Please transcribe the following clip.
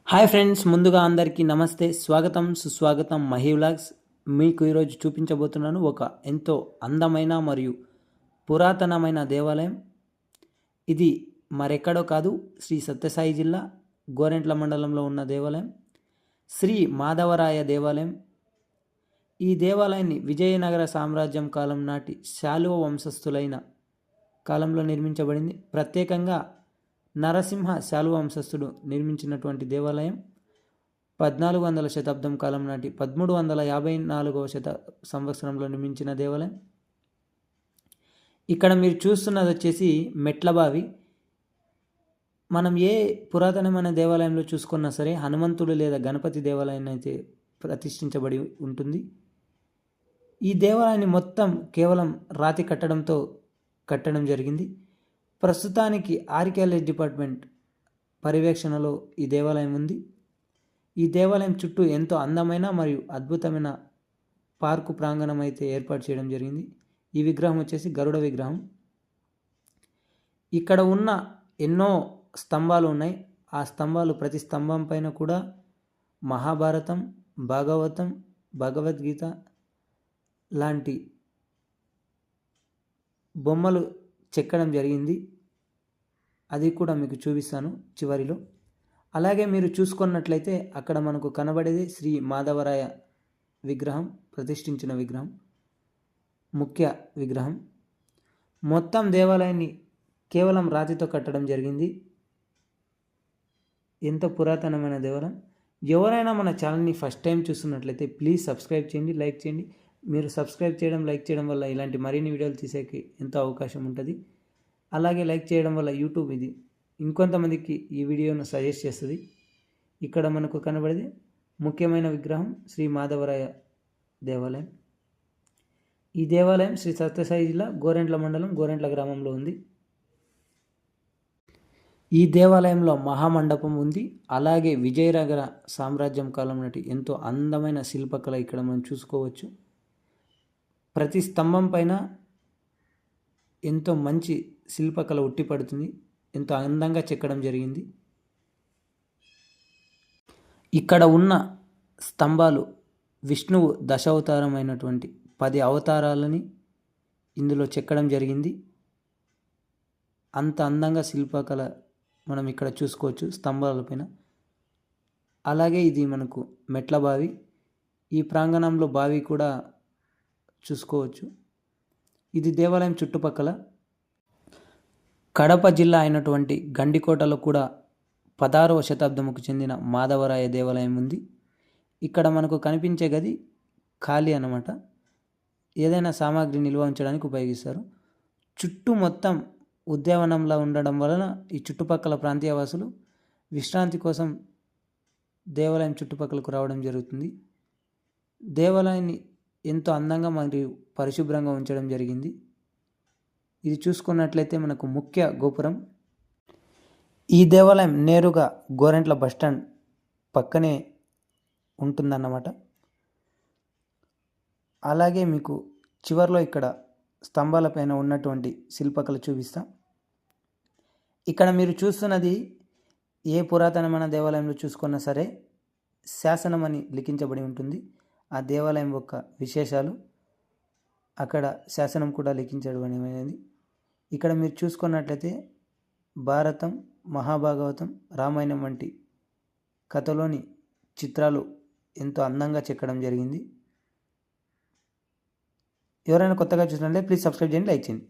Hi friends, ముందుగా అందరికీ నమస్తే, స్వాగతం సుస్వాగతం మహి వ్లాగ్స్. మీకు ఈరోజు చూపించబోతున్నాను ఒక ఎంతో అందమైన మరియు పురాతనమైన దేవాలయం. ఇది మరెక్కడో కాదు, శ్రీ సత్యసాయి జిల్లా గోరెంట్ల మండలంలో ఉన్న దేవాలయం శ్రీ మాధవరాయ దేవాలయం. ఈ దేవాలయాన్ని విజయనగర సామ్రాజ్యం కాలం నాటి శాలువ వంశస్థులైన కాలంలో నిర్మించబడింది. ప్రత్యేకంగా నరసింహ శాలువ వంశస్థుడు నిర్మించినటువంటి దేవాలయం 1400 శతాబ్దం కాలం నాటి 1354వ సంవత్సరంలో నిర్మించిన దేవాలయం. ఇక్కడ మీరు చూస్తున్నది వచ్చేసి మెట్ల బావి. మనం ఏ పురాతనమైన దేవాలయంలో చూసుకున్నా సరే హనుమంతుడు లేదా గణపతి దేవాలయాన్ని అయితే ప్రతిష్ఠించబడి ఉంటుంది. ఈ దేవాలయాన్ని మొత్తం కేవలం రాతి కట్టడంతో కట్టడం జరిగింది. ప్రస్తుతానికి ఆర్కియాలజీ డిపార్ట్మెంట్ పర్యవేక్షణలో ఈ దేవాలయం ఉంది. ఈ దేవాలయం చుట్టూ ఎంతో అందమైన మరియు అద్భుతమైన పార్కు ప్రాంగణం అయితే ఏర్పాటు చేయడం జరిగింది. ఈ విగ్రహం వచ్చేసి గరుడ విగ్రహం. ఇక్కడ ఉన్న ఎన్నో స్తంభాలు ఉన్నాయి. ఆ స్తంభాలు ప్రతి స్తంభం పైన కూడా మహాభారతం, భాగవతం, భగవద్గీత లాంటి బొమ్మలు చెక్కడం జరిగింది. అది కూడా మీకు చూపిస్తాను చివరిలో. అలాగే మీరు చూసుకున్నట్లయితే అక్కడ మనకు కనబడేది శ్రీ మాధవరాయ విగ్రహం, ప్రతిష్ఠించిన విగ్రహం, ముఖ్య విగ్రహం. మొత్తం దేవాలయాన్ని కేవలం రాతితో కట్టడం జరిగింది. ఎంతో పురాతనమైన దేవాలయం. ఎవరైనా మన ఛానల్ని ఫస్ట్ టైం చూస్తున్నట్లయితే ప్లీజ్ సబ్స్క్రైబ్ చేయండి, లైక్ చేయండి. మీరు సబ్స్క్రైబ్ చేయడం, లైక్ చేయడం వల్ల ఇలాంటి మరిన్ని వీడియోలు తీసేకి ఎంతో అవకాశం ఉంటుంది. అలాగే లైక్ చేయడం వల్ల యూట్యూబ్ ఇది ఇంకొంతమందికి ఈ వీడియోను సజెస్ట్ చేస్తుంది. ఇక్కడ మనకు కనబడేది ముఖ్యమైన విగ్రహం శ్రీ మాధవరాయ దేవాలయం. ఈ దేవాలయం శ్రీ సత్యసాయి జిల్లా గోరెంట్ల మండలం గోరెంట్ల గ్రామంలో ఉంది. ఈ దేవాలయంలో మహామండపం ఉంది. అలాగే విజయనగర సామ్రాజ్యం కాలం నాటి ఎంతో అందమైన శిల్పకళ ఇక్కడ మనం చూసుకోవచ్చు. ప్రతి స్తంభం పైన ఎంతో మంచి శిల్పకళ ఉట్టిపడుతుంది. ఎంతో అందంగా చెక్కడం జరిగింది. ఇక్కడ ఉన్న స్తంభాలు విష్ణువు దశావతారమైనటువంటి 10 అవతారాలని ఇందులో చెక్కడం జరిగింది. అంత అందంగా శిల్పకళ మనం ఇక్కడ చూసుకోవచ్చు స్తంభాలపైన. అలాగే ఇది మనకు మెట్ల బావి. ఈ ప్రాంగణంలో బావి కూడా చూసుకోవచ్చు. ఇది దేవాలయం చుట్టుపక్కల. కడప జిల్లా అయినటువంటి గండికోటలో కూడా 16వ శతాబ్దంకు చెందిన మాధవరాయ దేవాలయం ఉంది. ఇక్కడ మనకు కనిపించే గది ఖాళీ అన్నమాట. ఏదైనా సామాగ్రి నిల్వ ఉంచడానికి ఉపయోగిస్తారు. చుట్టూ మొత్తం ఉద్యానవనంలా ఉండడం వలన ఈ చుట్టుపక్కల ప్రాంతీయవాసులు విశ్రాంతి కోసం దేవాలయం చుట్టుపక్కలకు రావడం జరుగుతుంది. దేవాలయాన్ని ఎంతో అందంగా మరియు పరిశుభ్రంగా ఉంచడం జరిగింది. ఇది చూసుకున్నట్లయితే మనకు ముఖ్య గోపురం. ఈ దేవాలయం నేరుగా గోరెంట్ల బస్టాండ్ పక్కనే ఉంటుందన్నమాట. అలాగే మీకు చివర్లో ఇక్కడ స్తంభాలపైన ఉన్నటువంటి శిల్పకళ చూపిస్తా. ఇక్కడ మీరు చూస్తున్నది ఏ పురాతనమైన దేవాలయంలో చూసుకున్నా సరే శాసనం అని లిఖించబడి ఉంటుంది. ఆ దేవాలయం యొక్క విశేషాలు అక్కడ శాసనం కూడా లిఖించడం అనేది. ఇక్కడ మీరు చూసుకున్నట్లయితే భారతం, మహాభాగవతం, రామాయణం వంటి కథలోని చిత్రాలు ఎంతో అందంగా చెక్కడం జరిగింది. ఎవరైనా కొత్తగా చూసినట్లయితే ప్లీజ్ సబ్స్క్రైబ్ చేయండి, లైక్ చేయండి.